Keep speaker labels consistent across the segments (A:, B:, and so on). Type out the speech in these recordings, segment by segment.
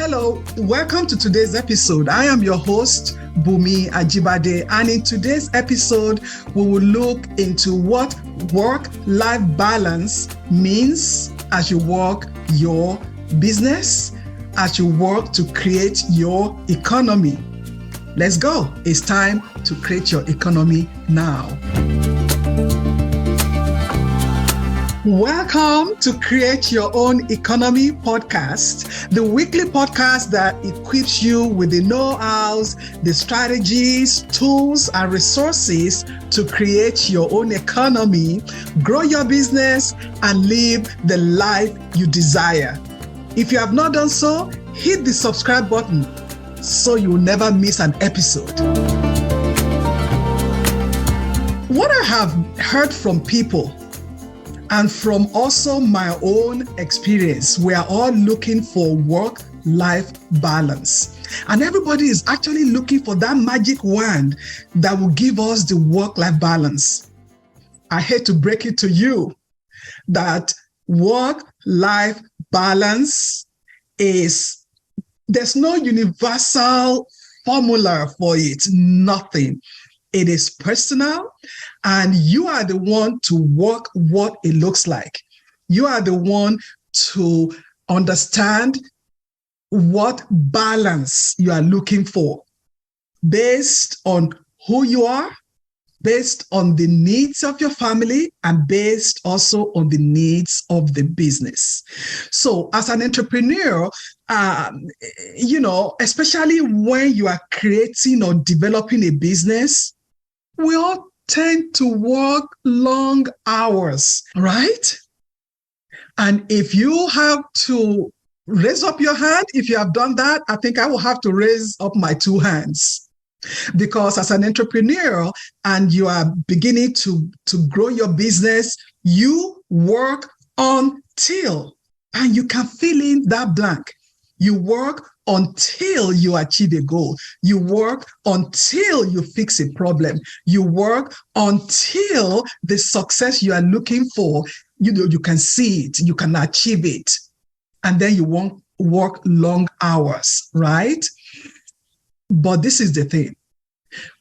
A: Hello, welcome to today's episode. I am your host, Bunmi Ajibade, and in today's episode, we will look into what work-life balance means as you work your business, as you work to create your economy. Let's go. It's time to create your economy now. Welcome to Create Your Own Economy podcast, the weekly podcast that equips you with the know-hows, the strategies, tools, and resources to create your own economy, grow your business, and live the life you desire. If you have not done so, hit the subscribe button so you will never miss an episode. What I have heard from people and from also my own experience, we are all looking for work-life balance. And everybody is actually looking for that magic wand that will give us the work-life balance. I hate to break it to you that work-life balance there's no universal formula for it, nothing. It is personal, and you are the one to work what it looks like. You are the one to understand what balance you are looking for based on who you are, based on the needs of your family, and based also on the needs of the business. So as an entrepreneur, especially when you are creating or developing a business, we all tend to work long hours, right? And if you have to raise up your hand, if you have done that, I think I will have to raise up my two hands. Because as an entrepreneur and you are beginning to grow your business, you work until, and you can fill in that blank. You work until you achieve a goal. You work until you fix a problem. You work until the success you are looking for, you can see it, you can achieve it. And then you won't work long hours, right? But this is the thing.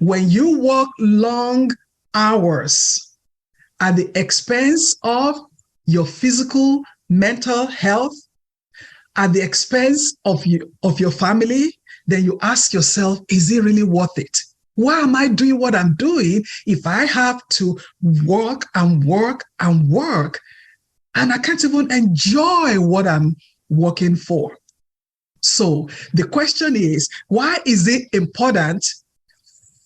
A: When you work long hours at the expense of your physical, mental health, at the expense of your family, then you ask yourself, is it really worth it? Why am I doing what I'm doing if I have to work and work and work and I can't even enjoy what I'm working for? So the question is, why is it important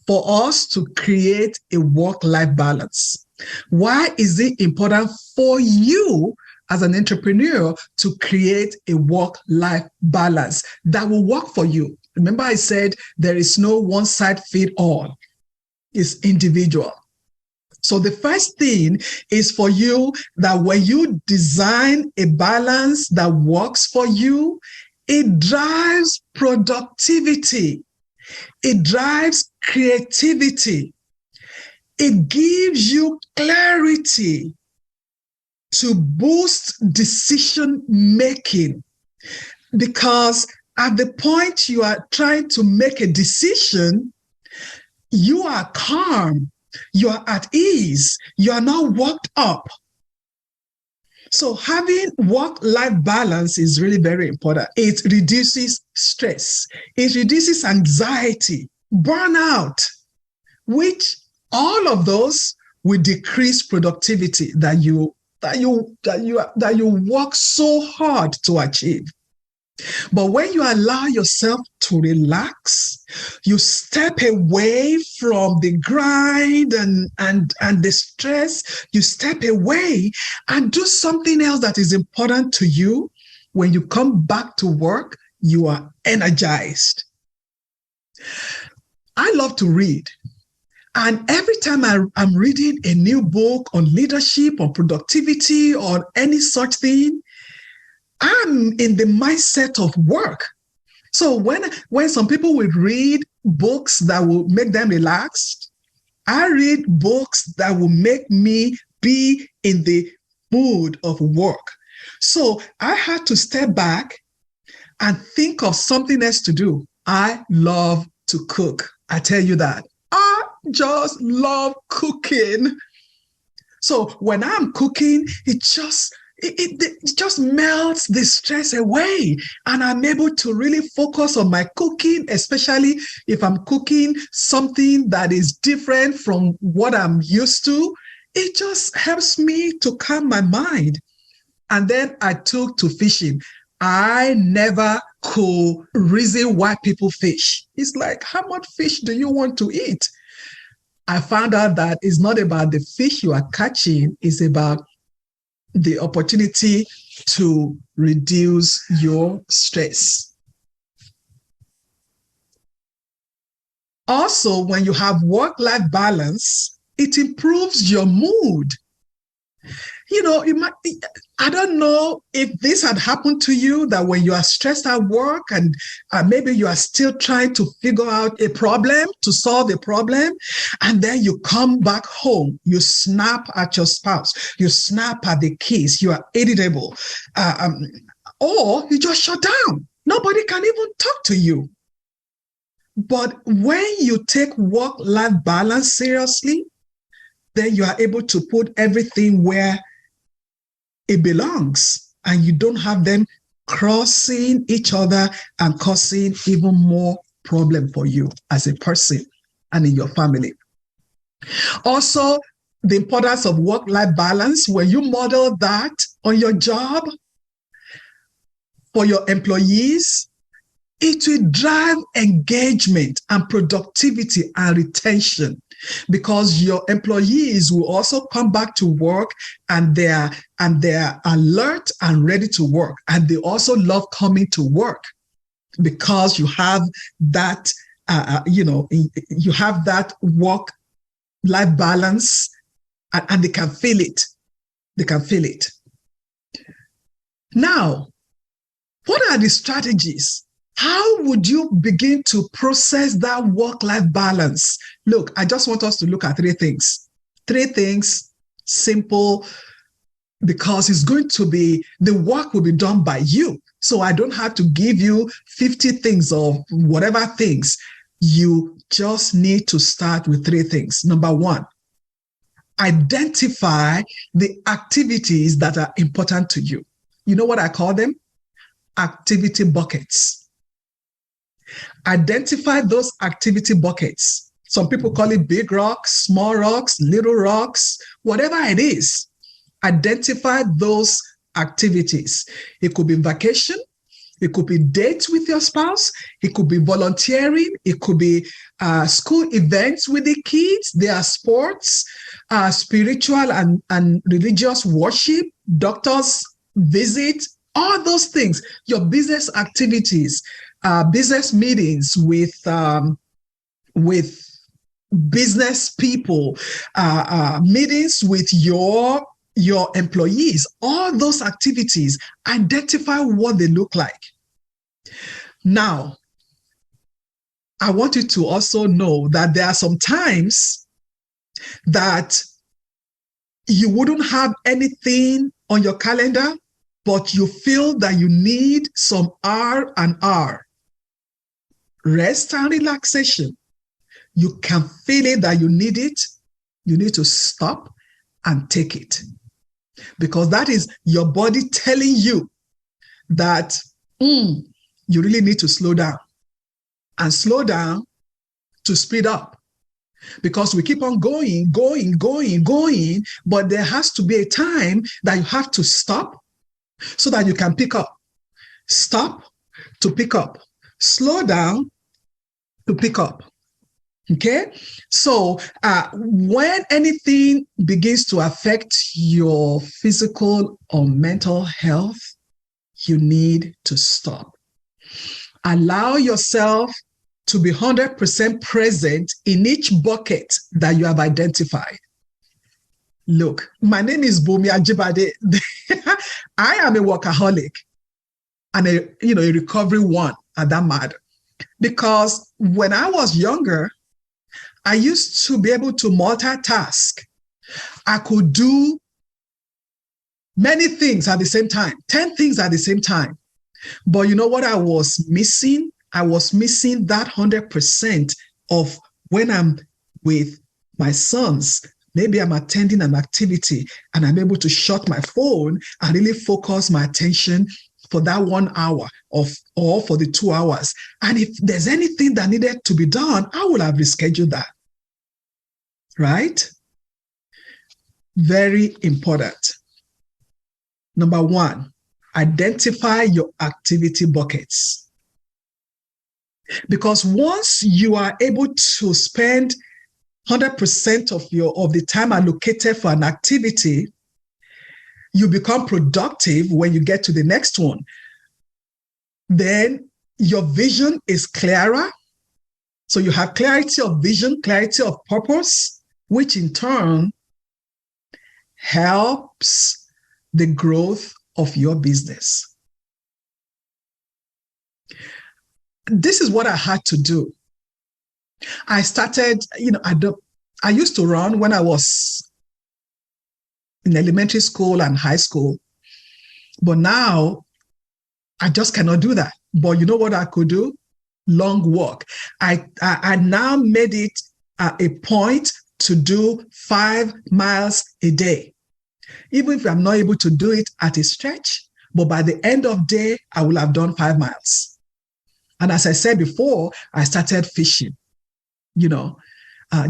A: for us to create a work-life balance? Why is it important for you as an entrepreneur to create a work-life balance that will work for you? Remember I said there is no one size fits all. It's individual. So the first thing is for you that when you design a balance that works for you, it drives productivity. It drives creativity. It gives you clarity to boost decision making. Because at the point you are trying to make a decision, you are calm, you are at ease, you are not worked up. So having work-life balance is really very important. It reduces stress. It reduces anxiety, burnout, which all of those will decrease productivity that you work so hard to achieve. But when you allow yourself to relax, you step away from the grind and the stress, you step away and do something else that is important to you. When you come back to work, you are energized. I love to read. And every time I'm reading a new book on leadership, on productivity, or any such thing, I'm in the mindset of work. So when some people will read books that will make them relaxed, I read books that will make me be in the mood of work. So I had to step back and think of something else to do. I love to cook. I tell you that. I just love cooking. So when I'm cooking, it just melts the stress away. And I'm able to really focus on my cooking, especially if I'm cooking something that is different from what I'm used to. It just helps me to calm my mind. And then I took to fishing. I never could reason why people fish. It's like, how much fish do you want to eat? I found out that it's not about the fish you are catching, it's about the opportunity to reduce your stress. Also, when you have work-life balance, it improves your mood. You know, I don't know if this had happened to you, that when you are stressed at work and maybe you are still trying to figure out a problem, to solve a problem, and then you come back home, you snap at your spouse, you snap at the kids, you are irritable, or you just shut down. Nobody can even talk to you. But when you take work-life balance seriously, then you are able to put everything where it belongs, and you don't have them crossing each other and causing even more problem for you as a person and in your family. Also, the importance of work-life balance, when you model that on your job for your employees, it will drive engagement and productivity and retention, because your employees will also come back to work and they're alert and ready to work. And they also love coming to work because you have that, you have that work-life balance, and they can feel it. They can feel it. Now, what are the strategies? How would you begin to process that work-life balance? Look, I just want us to look at three things. Three things, simple, because it's going to be, the work will be done by you. So I don't have to give you 50 things or whatever things. You just need to start with three things. Number one, identify the activities that are important to you. You know what I call them? Activity buckets. Identify those activity buckets. Some people call it big rocks, small rocks, little rocks, whatever it is. Identify those activities. It could be vacation. It could be dates with your spouse. It could be volunteering. It could be school events with the kids. There are sports, spiritual and religious worship, doctors visit, all those things. Your business activities, business meetings with business people, meetings with your employees, all those activities, identify what they look like. Now, I want you to also know that there are some times that you wouldn't have anything on your calendar, but you feel that you need some R&R, rest and relaxation. You can feel it that you need it. You need to stop and take it, because that is your body telling you that you really need to slow down, and slow down to speed up, because we keep on going, but there has to be a time that you have to stop so that you can pick up. Stop to pick up. Slow down to pick up. Okay? So when anything begins to affect your physical or mental health, you need to stop. Allow yourself to be 100% present in each bucket that you have identified. Look, my name is Bunmi Ajibade. I am a workaholic and a recovery one at that matter. Because when I was younger, I used to be able to multitask. I could do many things at the same time, 10 things at the same time. But you know what I was missing? I was missing that 100% of when I'm with my sons. Maybe I'm attending an activity and I'm able to shut my phone and really focus my attention for that 1 hour or for the 2 hours. And if there's anything that needed to be done, I would have rescheduled that. Right? Very important. Number 1, identify your activity buckets. Because once you are able to spend 100% of the time allocated for an activity, you become productive when you get to the next one. Then your vision is clearer. So you have clarity of vision, clarity of purpose, which in turn helps the growth of your business. This is what I had to do. I started, I used to run when I was in elementary school and high school, but now I just cannot do that. But you know what I could do? Long walk. I now made it a point to do 5 miles a day. Even if I'm not able to do it at a stretch, but by the end of the day, I will have done 5 miles. And as I said before, I started fishing,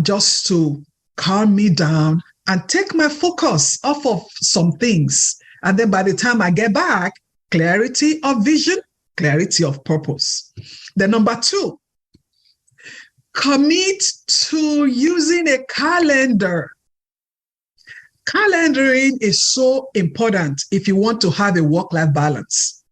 A: just to calm me down and take my focus off of some things. And then by the time I get back, clarity of vision, clarity of purpose. Then number 2, commit to using a calendar. Calendaring is so important if you want to have a work-life balance.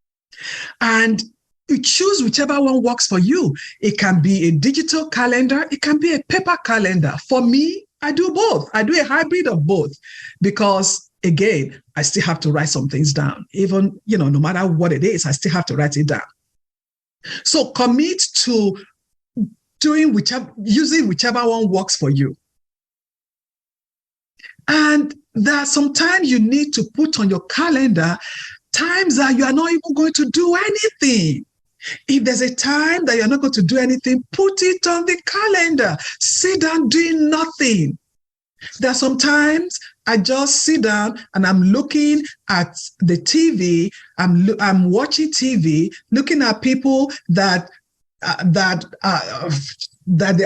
A: And you choose whichever one works for you. It can be a digital calendar. It can be a paper calendar. For me, I do both. I do a hybrid of both because, again, I still have to write some things down. Even, no matter what it is, I still have to write it down. So commit to using whichever one works for you. And there are sometimes you need to put on your calendar times that you are not even going to do anything. If there's a time that you're not going to do anything, put it on the calendar. Sit down doing nothing. There are some times I just sit down and I'm looking at the TV. I'm watching TV, looking at people that are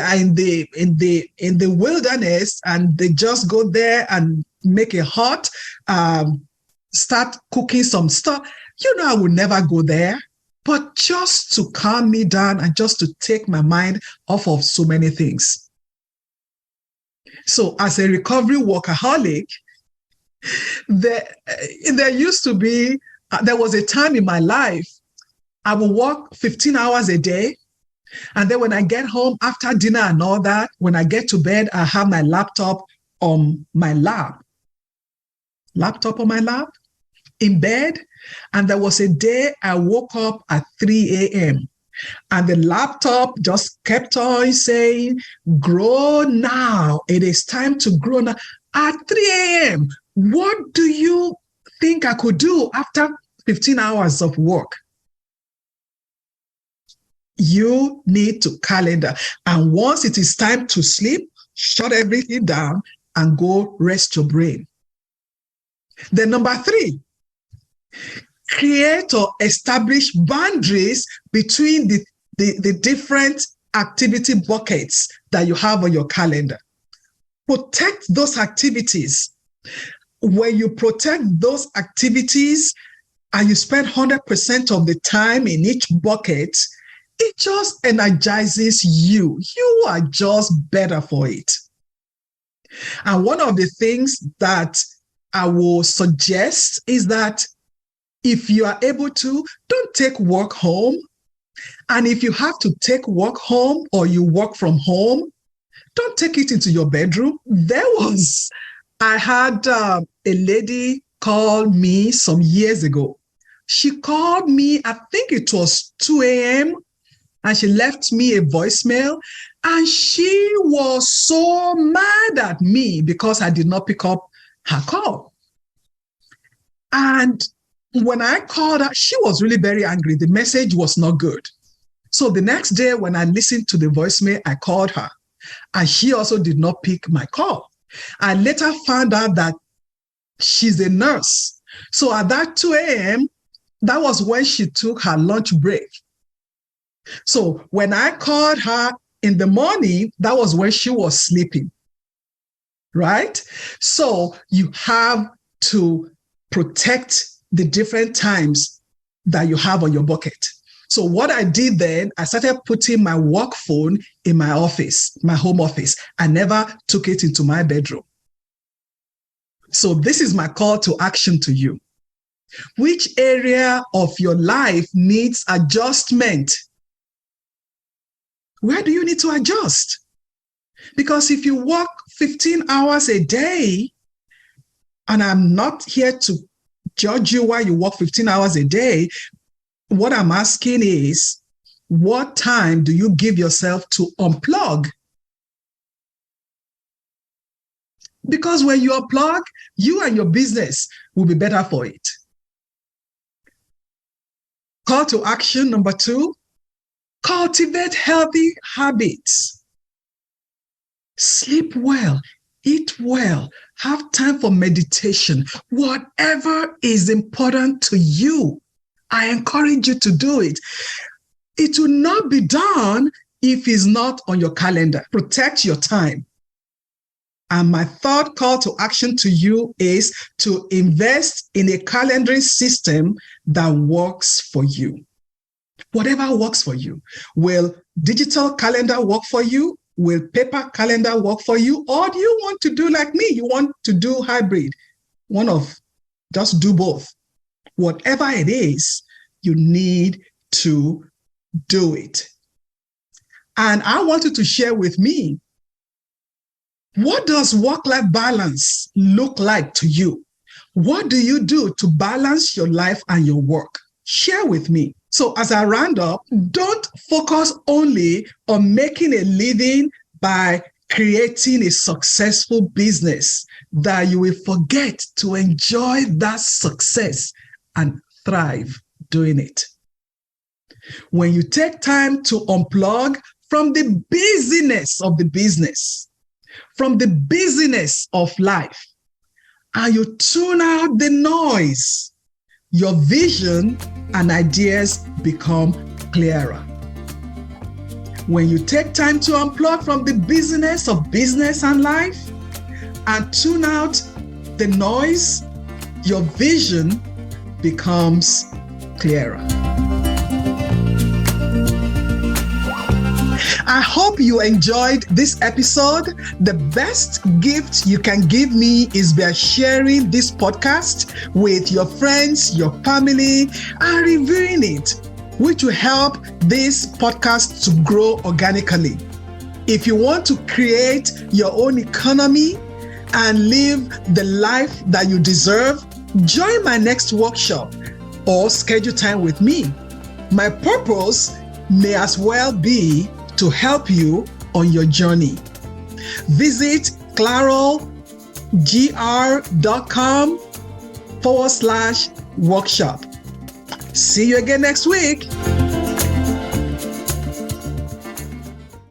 A: in the wilderness, and they just go there and make a hut, start cooking some stuff. I would never go there. But just to calm me down and just to take my mind off of so many things. So as a recovery workaholic, there was a time in my life, I would work 15 hours a day. And then when I get home after dinner and all that, when I get to bed, I have my laptop on my lap. Laptop on my lap, in bed. And there was a day I woke up at 3 a.m. and the laptop just kept on saying, grow now. It is time to grow now. At 3 a.m., what do you think I could do after 15 hours of work? You need to calendar. And once it is time to sleep, shut everything down and go rest your brain. Then number 3, create or establish boundaries between the different activity buckets that you have on your calendar. Protect those activities. When you protect those activities and you spend 100% of the time in each bucket, it just energizes you. You are just better for it. And one of the things that I will suggest is that if you are able to, don't take work home. And if you have to take work home or you work from home, don't take it into your bedroom. I had a lady call me some years ago. She called me, I think it was 2 a.m., and she left me a voicemail. And she was so mad at me because I did not pick up her call. And when I called her, she was really very angry. The message was not good. So the next day when I listened to the voicemail, I called her and she also did not pick my call. I later found out that she's a nurse. So at that 2 a.m., that was when she took her lunch break. So when I called her in the morning, that was when she was sleeping, right? So you have to protect the different times that you have on your bucket. So what I did then, I started putting my work phone in my office, my home office. I never took it into my bedroom. So this is my call to action to you. Which area of your life needs adjustment? Where do you need to adjust? Because if you work 15 hours a day, and I'm not here to judge you why you work 15 hours a day, what I'm asking is, what time do you give yourself to unplug? Because when you unplug, you and your business will be better for it. Call to action number 2, cultivate healthy habits. Sleep well, eat well, have time for meditation. Whatever is important to you, I encourage you to do it. It will not be done if it's not on your calendar. Protect your time. And my third call to action to you is to invest in a calendaring system that works for you. Whatever works for you. Will digital calendar work for you? Will paper calendar work for you? Or do you want to do like me? You want to do hybrid? Just do both. Whatever it is, you need to do it. And I want you to share with me, what does work-life balance look like to you? What do you do to balance your life and your work? Share with me. So as I round up, don't focus only on making a living by creating a successful business, that you will forget to enjoy that success and thrive doing it. When you take time to unplug from the busyness of the business, from the busyness of life, and you tune out the noise, your vision and ideas become clearer. When you take time to unplug from the busyness of business and life and tune out the noise, your vision becomes clearer. I hope you enjoyed this episode. The best gift you can give me is by sharing this podcast with your friends, your family, and reviewing it, which will help this podcast to grow organically. If you want to create your own economy and live the life that you deserve, join my next workshop or schedule time with me. My purpose may as well be to help you on your journey. Visit clarogr.com/workshop. See you again next week.